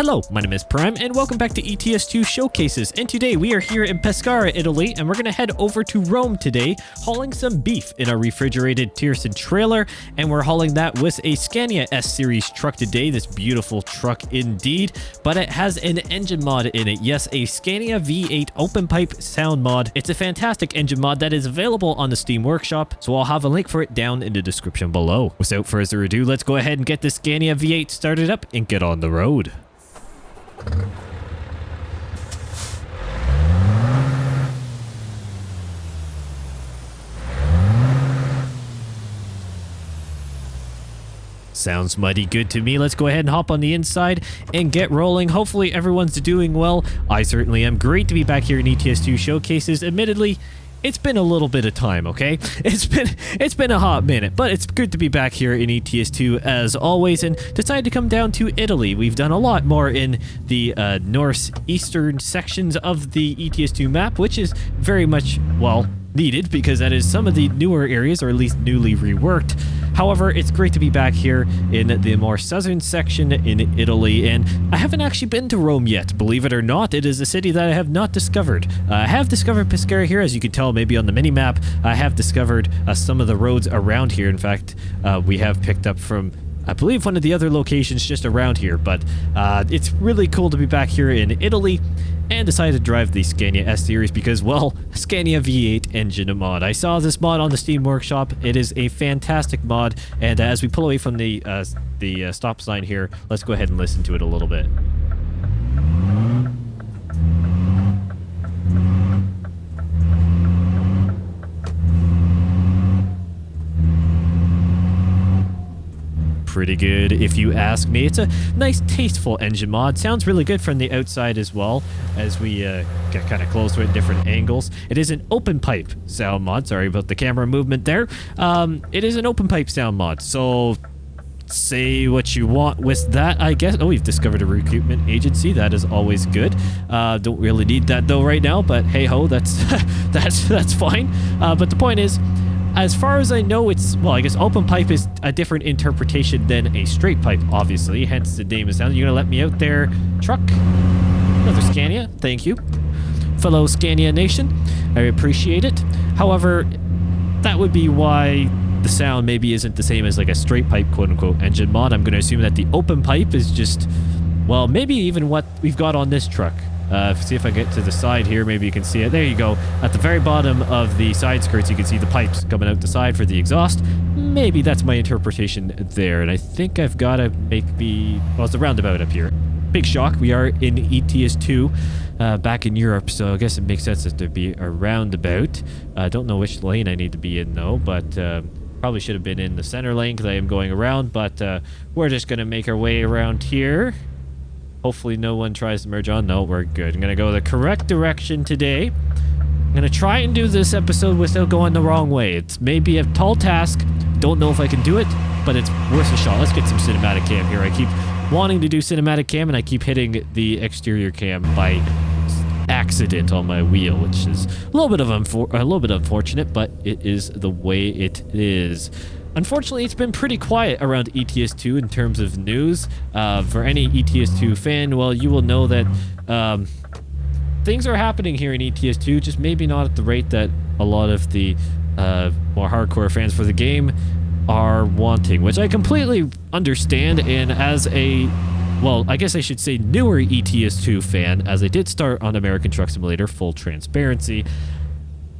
Hello, my name is Prime and welcome back to ETS2 Showcases, and today we are here in Pescara, Italy, and we're going to head over to Rome today, hauling some beef in a refrigerated tirsan trailer, and we're hauling that with a Scania S Series truck today, this beautiful truck indeed, but it has an engine mod in it. Yes, a Scania V8 open pipe sound mod. It's a fantastic engine mod that is available on the Steam Workshop, so I'll have a link for it down in the description below. Without further ado, let's go ahead and get the Scania V8 started up and get on the road. Sounds mighty good to me. Let's go ahead and hop on the inside and get rolling. Hopefully everyone's doing well. I certainly am. Great to be back here in ETS2 Showcases. Admittedly, it's been a little bit of time, okay? It's been a hot minute, but it's good to be back here in ETS2 as always, and decided to come down to Italy. We've done a lot more in the northeastern sections of the ETS2 map, which is very much, well, needed because that is some of the newer areas, or at least newly reworked. However, it's great to be back here in the more southern section in Italy, and I haven't actually been to Rome yet, believe it or not. It is a city that I have not discovered. I have discovered Pescara here, as you can tell maybe on the mini-map. I have discovered some of the roads around here. In fact, we have picked up from, I believe, one of the other locations just around here, but it's really cool to be back here in Italy and decided to drive the Scania S Series because, well, Scania V8 engine mod. I saw this mod on the Steam Workshop. It is a fantastic mod, and as we pull away from the stop sign here, let's go ahead and listen to it a little bit. Pretty good if you ask me. It's a nice tasteful engine mod. Sounds really good from the outside as well as we get kind of close to it at different angles. It is an open pipe sound mod. Sorry about the camera movement there. It is an open pipe sound mod, so say what you want with that, I guess. Oh, we've discovered a recruitment agency. That is always good. Don't really need that though right now, but hey ho, that's that's fine. But the point is, as far as I know, it's, well, I guess open pipe is a different interpretation than a straight pipe, obviously, hence the name is sound. You gonna let me out there, truck? Another Scania, thank you. Fellow Scania Nation, I appreciate it. However, that would be why the sound maybe isn't the same as like a straight pipe quote-unquote engine mod. I'm gonna assume that the open pipe is just, well, maybe even what we've got on this truck. See if I get to the side here, maybe you can see it. There you go. At the very bottom of the side skirts, you can see the pipes coming out the side for the exhaust. Maybe that's my interpretation there. And I think I've got to make the, well, it's the roundabout up here. Big shock. We are in ETS2 back in Europe, so I guess it makes sense that there'd be a roundabout. I don't know which lane I need to be in though, but probably should have been in the center lane because I am going around, but we're just going to make our way around here. Hopefully no one tries to merge on. No, we're good. I'm going to go the correct direction today. I'm going to try and do this episode without going the wrong way. It's maybe a tall task. Don't know if I can do it, but it's worth a shot. Let's get some cinematic cam here. I keep wanting to do cinematic cam, and I keep hitting the exterior cam by accident on my wheel, which is a little bit unfortunate, but it is the way it is. Unfortunately, it's been pretty quiet around ETS2 in terms of news. For any ETS2 fan, well, you will know that things are happening here in ETS2, just maybe not at the rate that a lot of the more hardcore fans for the game are wanting, which I completely understand. And as a, well, I guess I should say newer ETS2 fan, as I did start on American Truck Simulator, full transparency,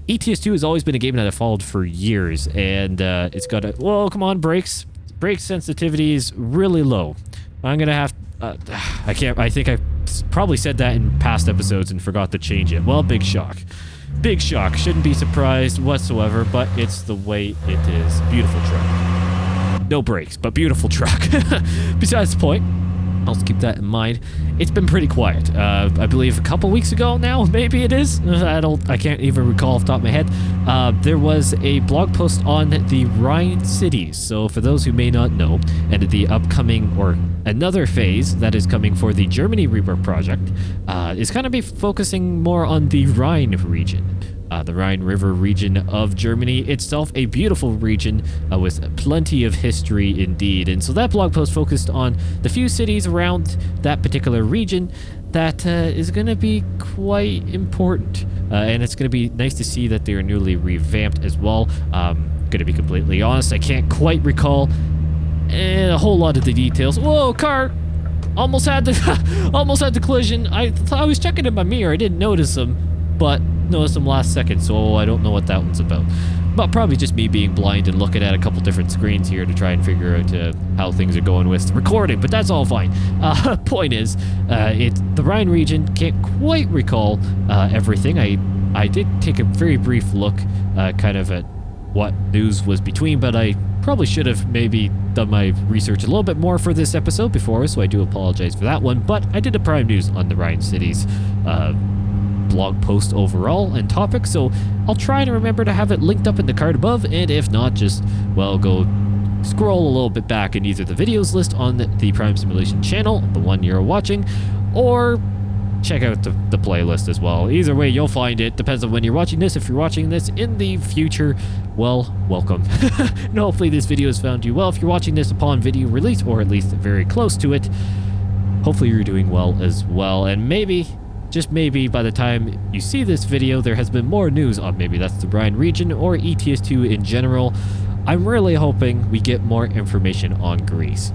ETS2 has always been a game that I've followed for years, and it's got a, well, come on, brakes sensitivity is really low. I'm gonna have, I think I probably said that in past episodes and forgot to change it. Well, big shock, shouldn't be surprised whatsoever, but it's the way it is. Beautiful truck, no brakes, but beautiful truck. Besides the point, I'll keep that in mind. It's been pretty quiet. I believe a couple weeks ago now, maybe it is. I can't even recall off the top of my head. There was a blog post on the Rhine cities. So for those who may not know, and the upcoming, or another phase that is coming for the Germany rework project, is going to be focusing more on the Rhine region. the Rhine River region of Germany itself, a beautiful region with plenty of history indeed. And so that blog post focused on the few cities around that particular region that is going to be quite important. And it's going to be nice to see that they are newly revamped as well. Going to be completely honest, I can't quite recall a whole lot of the details. Whoa, car! Almost had the collision. I was checking in my mirror. I didn't notice them, but noticed them last second, so I don't know what that one's about. But probably just me being blind and looking at a couple different screens here to try and figure out how things are going with recording, but that's all fine. Point is, it's the Rhine region. Can't quite recall everything. I did take a very brief look kind of at what news was between, but I probably should have maybe done my research a little bit more for this episode before, so I do apologize for that one. But I did a prime news on the Rhine cities blog post overall and topic, so I'll try to remember to have it linked up in the card above, and if not, just, well, go scroll a little bit back in either the videos list on the Prime Simulation channel, the one you're watching, or check out the playlist as well. Either way, you'll find it. Depends on when you're watching this. If you're watching this in the future, well, welcome. And hopefully this video has found you well. If you're watching this upon video release, or at least very close to it, hopefully you're doing well as well. And maybe, just maybe, by the time you see this video, there has been more news on maybe that's the Rhine region or ETS2 in general. I'm really hoping we get more information on Greece.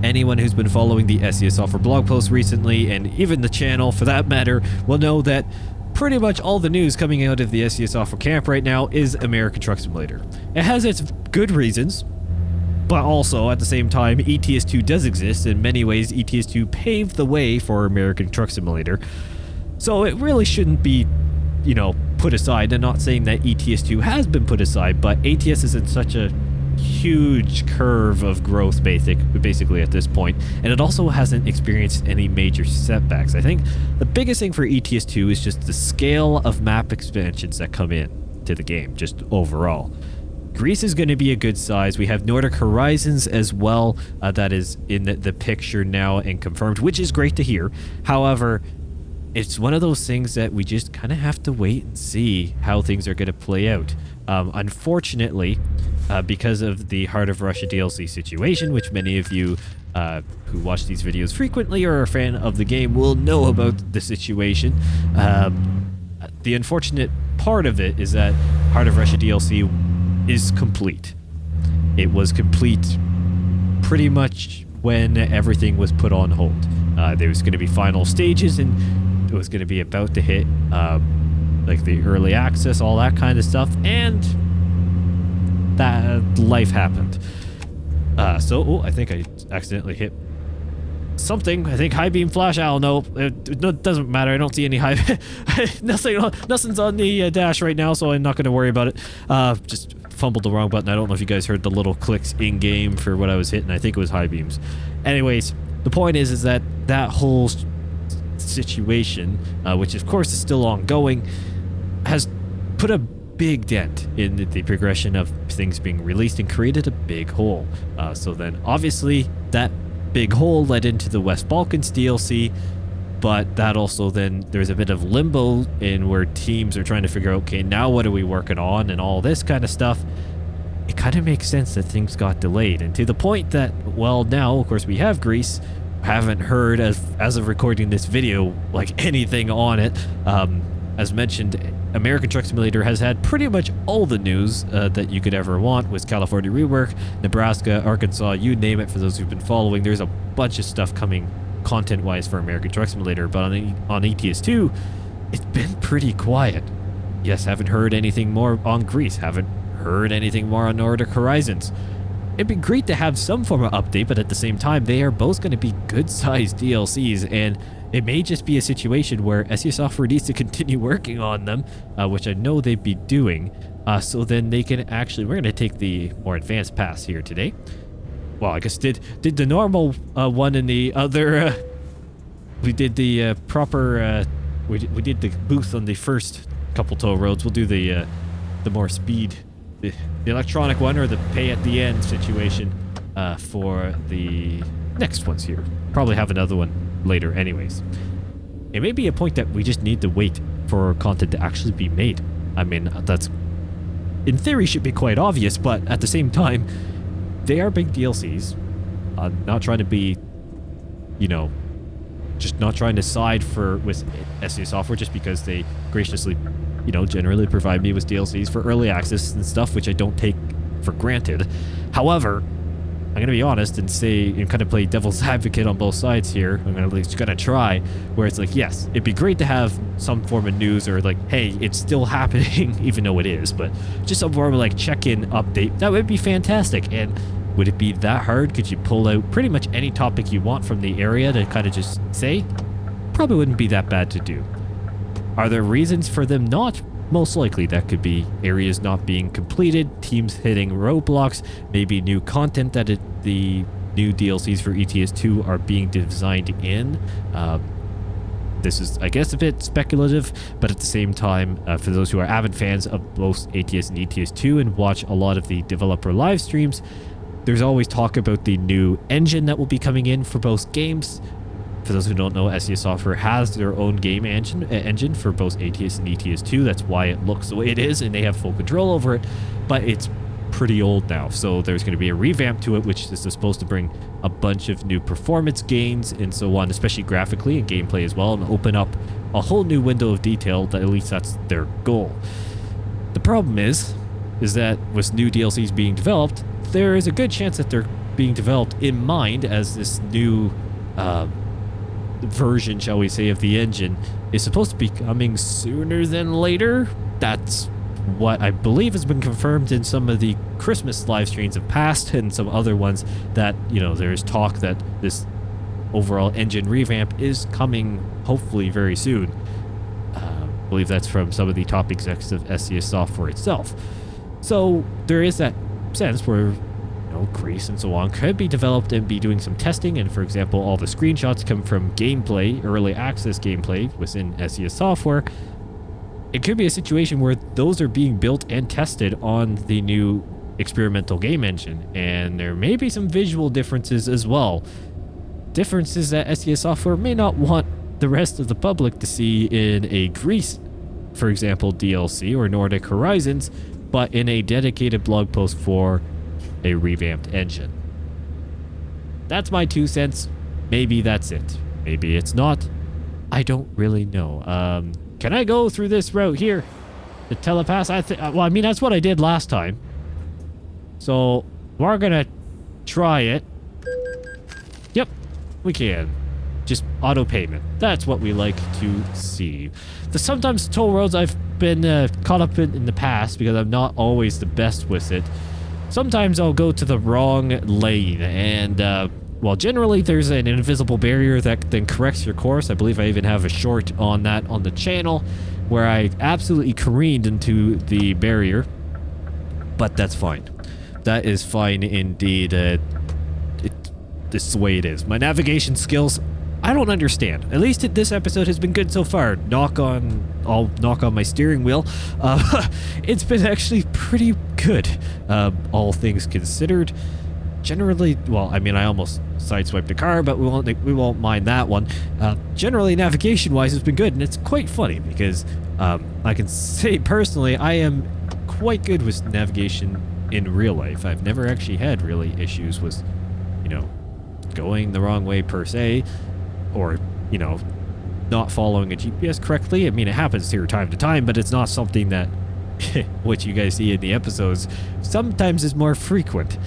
Anyone who's been following the SES Software blog posts recently, and even the channel for that matter, will know that pretty much all the news coming out of the SES Software camp right now is American Truck Simulator. It has its good reasons, but also at the same time, ETS2 does exist. In many ways, ETS2 paved the way for American Truck Simulator. So it really shouldn't be, you know, put aside. I'm not saying that ETS2 has been put aside, but ATS is in such a huge curve of growth basically at this point, and it also hasn't experienced any major setbacks. I think the biggest thing for ETS2 is just the scale of map expansions that come in to the game, just overall. Greece is going to be a good size. We have Nordic Horizons as well, that is in the picture now and confirmed, which is great to hear. However, it's one of those things that we just kind of have to wait and see how things are going to play out. Unfortunately, because of the Heart of Russia DLC situation, which many of you who watch these videos frequently or are a fan of the game will know about the situation. The unfortunate part of it is that Heart of Russia DLC is complete. It was complete pretty much when everything was put on hold. There was going to be final stages, and it was going to be about to hit like the early access, all that kind of stuff, and that life happened. So I think I accidentally hit something. I think high beam flash. I don't know. It doesn't matter. I don't see any high. Nothing's on the dash right now, so I'm not going to worry about it. Just fumbled the wrong button. I don't know if you guys heard the little clicks in game for what I was hitting. I think it was high beams. Anyways, the point is that whole situation, which of course is still ongoing, has put a big dent in the progression of things being released and created a big hole. So then obviously that big hole led into the West Balkans DLC, but that also then there's a bit of limbo in where teams are trying to figure out, okay, now what are we working on and all this kind of stuff. It kind of makes sense that things got delayed, and to the point that, well, now of course we have Greece. Haven't heard as of recording this video like anything on it. As mentioned, American Truck Simulator has had pretty much all the news that you could ever want, with California rework, Nebraska, Arkansas, you name it. For those who've been following, there's a bunch of stuff coming content-wise for American Truck Simulator, but on ETS2, it's been pretty quiet. Yes, haven't heard anything more on Greece, haven't heard anything more on Nordic Horizons. It'd be great to have some form of update, but at the same time, they are both going to be good-sized DLCs, and it may just be a situation where SES Software needs to continue working on them, which I know they'd be doing, so then they can actually... We're going to take the more advanced pass here today. Well, I guess did the normal one in the other... we did the proper... we did the booth on the first couple toll roads. We'll do the more speed... The electronic one, or the pay at the end situation for the next ones here. Probably have another one later anyways. It may be a point that we just need to wait for content to actually be made. I mean, that's in theory should be quite obvious, but at the same time, they are big DLCs. I'm not trying to be, you know, just not trying to side with SES Software just because they graciously, you know, generally provide me with DLCs for early access and stuff, which I don't take for granted. However, I'm going to be honest and say, and kind of play devil's advocate on both sides here. I'm at least going to try, where it's like, yes, it'd be great to have some form of news or like, hey, it's still happening, even though it is, but just some form of like check-in update. That would be fantastic. And would it be that hard? Could you pull out pretty much any topic you want from the area to kind of just say? Probably wouldn't be that bad to do. Are there reasons for them not? Most likely that could be areas not being completed, teams hitting roadblocks, maybe new content that the new DLCs for ETS2 are being designed in. This is, I guess, a bit speculative, but at the same time, for those who are avid fans of both ATS and ETS2 and watch a lot of the developer live streams, there's always talk about the new engine that will be coming in for both games. For those who don't know, SES Software has their own game engine for both ATS and ETS2. That's why it looks the way it is, and they have full control over it. But it's pretty old now, so there's going to be a revamp to it, which is supposed to bring a bunch of new performance gains and so on, especially graphically and gameplay as well, and open up a whole new window of detail. That at least that's their goal. The problem is that with new DLCs being developed, there is a good chance that they're being developed in mind as this new version, shall we say, of the engine is supposed to be coming sooner than later. That's what I believe has been confirmed in some of the Christmas live streams of past and some other ones, that, you know, there's talk that this overall engine revamp is coming hopefully very soon. I believe that's from some of the top execs of SES Software itself. So there is that sense where Greece and so on could be developed and be doing some testing, and for example, all the screenshots come from gameplay, early access gameplay within SES Software. It could be a situation where those are being built and tested on the new experimental game engine, and there may be some visual differences as well. Differences that SES Software may not want the rest of the public to see in a Greece, for example, DLC or Nordic Horizons, but in a dedicated blog post for a revamped engine. That's my 2 cents. Maybe that's it. Maybe it's not. I don't really know. Can I go through this route here? The telepass? Well, I mean, that's what I did last time. So we're gonna try it. Yep, we can. Just auto payment. That's what we like to see. Sometimes toll roads I've been caught up in the past because I'm not always the best with it. Sometimes I'll go to the wrong lane, and well, generally there's an invisible barrier that then corrects your course. I believe I even have a short on that on the channel where I absolutely careened into the barrier, but that's fine. That is fine indeed. This is the way it is. My navigation skills, I don't understand. At least this episode has been good so far. I'll knock on my steering wheel. It's been actually pretty good, all things considered. Generally, well, I mean, I almost sideswiped a car, but we won't mind that one. Generally, navigation-wise, it's been good, and it's quite funny because I can say personally, I am quite good with navigation in real life. I've never actually had really issues with, going the wrong way per se, or, not following a GPS correctly. I mean, it happens here time to time, but it's not something that, what you guys see in the episodes, sometimes is more frequent.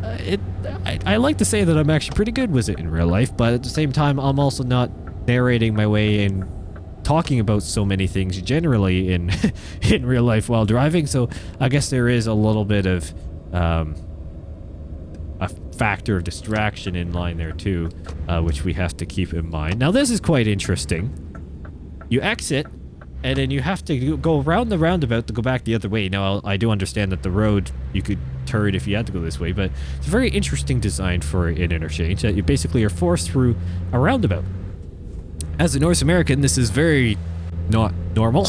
I like to say that I'm actually pretty good with it in real life, but at the same time, I'm also not narrating my way and talking about so many things generally in real life while driving, so I guess there is a little bit of a factor of distraction in line there too, which we have to keep in mind. Now this is quite interesting. You exit, and then you have to go around the roundabout to go back the other way. Now I do understand that the road, you could turn if you had to go this way, but it's a very interesting design for an interchange that you basically are forced through a roundabout. As a North American, this is very not normal.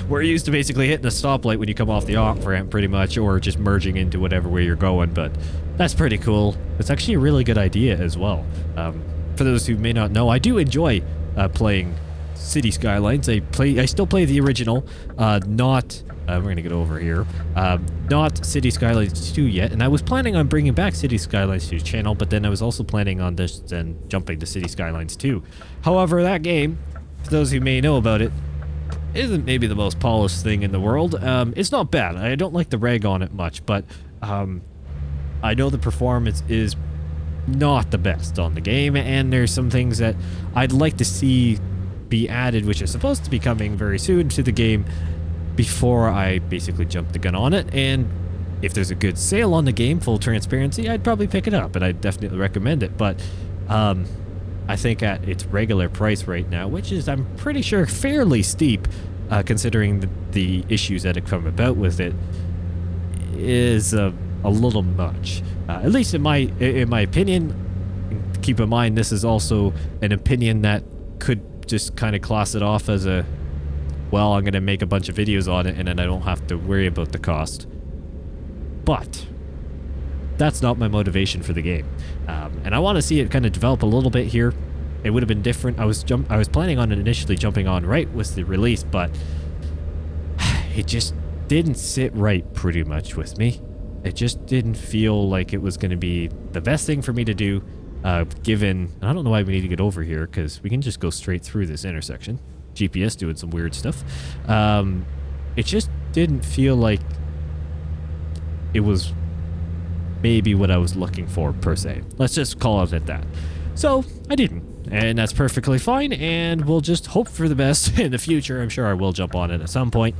We're used to basically hitting a stoplight when you come off the off-ramp pretty much, or just merging into whatever way you're going, but that's pretty cool. It's actually a really good idea as well. For those who may not know, I do enjoy playing City Skylines. I still play the original, not we're gonna get over here, not City Skylines 2 yet, and I was planning on bringing back City Skylines 2 channel, but then I was also planning on this and jumping to City Skylines 2. However, that game, for those who may know about it, isn't maybe the most polished thing in the world. It's not bad. I don't like the reg on it much, but I know the performance is not the best on the game, and there's some things that I'd like to see be added, which is supposed to be coming very soon to the game, before I basically jump the gun on it. And if there's a good sale on the game, full transparency, I'd probably pick it up, and I'd definitely recommend it. But I think at its regular price right now, which is, I'm pretty sure, fairly steep, considering the issues that have come about with it, is a little much. At least in my opinion. Keep in mind, this is also an opinion that could just kind of class it off as a, well, I'm going to make a bunch of videos on it and then I don't have to worry about the cost. But that's not my motivation for the game. And I want to see it kind of develop a little bit here. It would have been different. I was planning on initially jumping on right with the release, but it just didn't sit right pretty much with me. It just didn't feel like it was going to be the best thing for me to do, given... I don't know why we need to get over here, because we can just go straight through this intersection. GPS doing some weird stuff. It just didn't feel like it was maybe what I was looking for, per se. Let's just call it at that. So, I didn't. And that's perfectly fine, and we'll just hope for the best in the future. I'm sure I will jump on it at some point.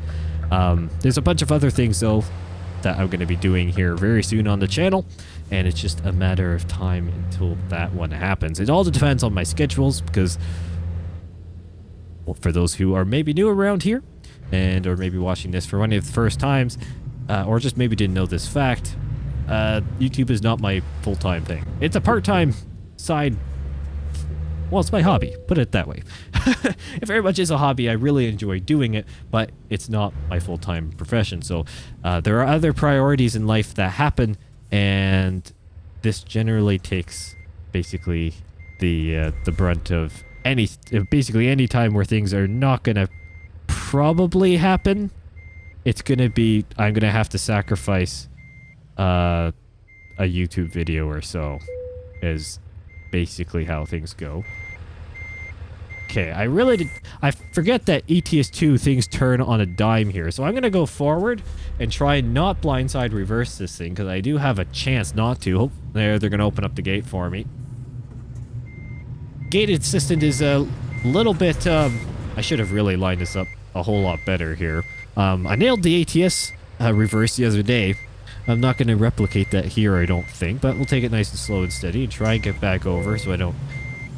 There's a bunch of other things, though, that I'm going to be doing here very soon on the channel, and it's just a matter of time until that one happens. It all depends on my schedules, because, well, for those who are maybe new around here, and or maybe watching this for one of the first times, or just maybe didn't know this fact, YouTube is not my full-time thing. It's a part-time side. Well, it's my hobby, put it that way. It very much is a hobby. I really enjoy doing it, but it's not my full-time profession. So there are other priorities in life that happen, and this generally takes basically the brunt of basically any time where things are not going to probably happen. It's going to be, I'm going to have to sacrifice a YouTube video or so, is basically how things go. Okay, I forget that ETS2 things turn on a dime here, so I'm gonna go forward and try and not blindside reverse this thing, because I do have a chance not to. Oh, they're gonna open up the gate for me. Gate assistant is a little bit, I should have really lined this up a whole lot better here. I nailed the ATS reverse the other day. I'm not going to replicate that here, I don't think, but we'll take it nice and slow and steady and try and get back over so I don't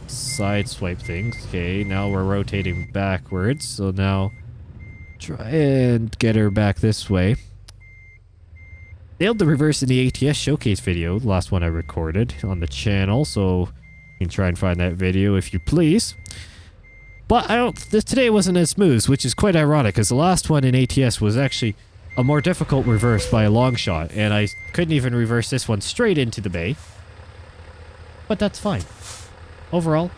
sideswipe things. Okay, now we're rotating backwards, so now try and get her back this way. Nailed the reverse in the ATS showcase video, the last one I recorded on the channel, so you can try and find that video if you please. But today wasn't as smooth, which is quite ironic, because the last one in ATS was actually a more difficult reverse by a long shot, and I couldn't even reverse this one straight into the bay. But that's fine. Overall,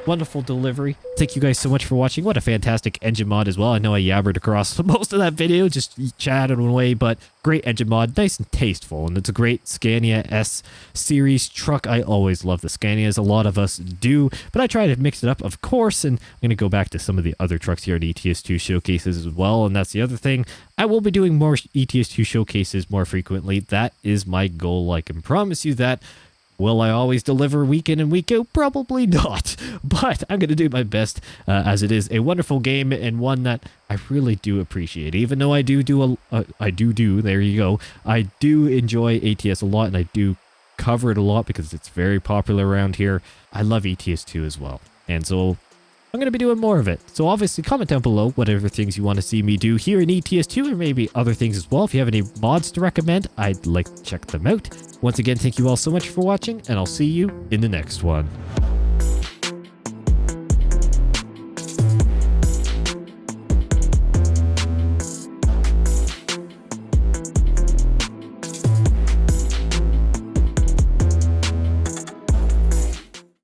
wonderful delivery. Thank you guys so much for watching. What a fantastic engine mod as well. I know I yabbered across most of that video, just chatting away, but great engine mod, nice and tasteful, and it's a great Scania S Series truck. I always love the Scanias. A lot of us do, but I try to mix it up, of course, and I'm going to go back to some of the other trucks here at ETS2 showcases as well, and that's the other thing. I will be doing more ETS2 showcases more frequently. That is my goal. I can promise you that. Will I always deliver week in and week out? Probably not, but I'm going to do my best, as it is a wonderful game and one that I really do appreciate. Even though I do there you go, I do enjoy ATS a lot, and I do cover it a lot because it's very popular around here. I love ETS2 as well, and so I'm going to be doing more of it. So obviously comment down below whatever things you want to see me do here in ETS2, or maybe other things as well. If you have any mods to recommend, I'd like to check them out. Once again, thank you all so much for watching, and I'll see you in the next one.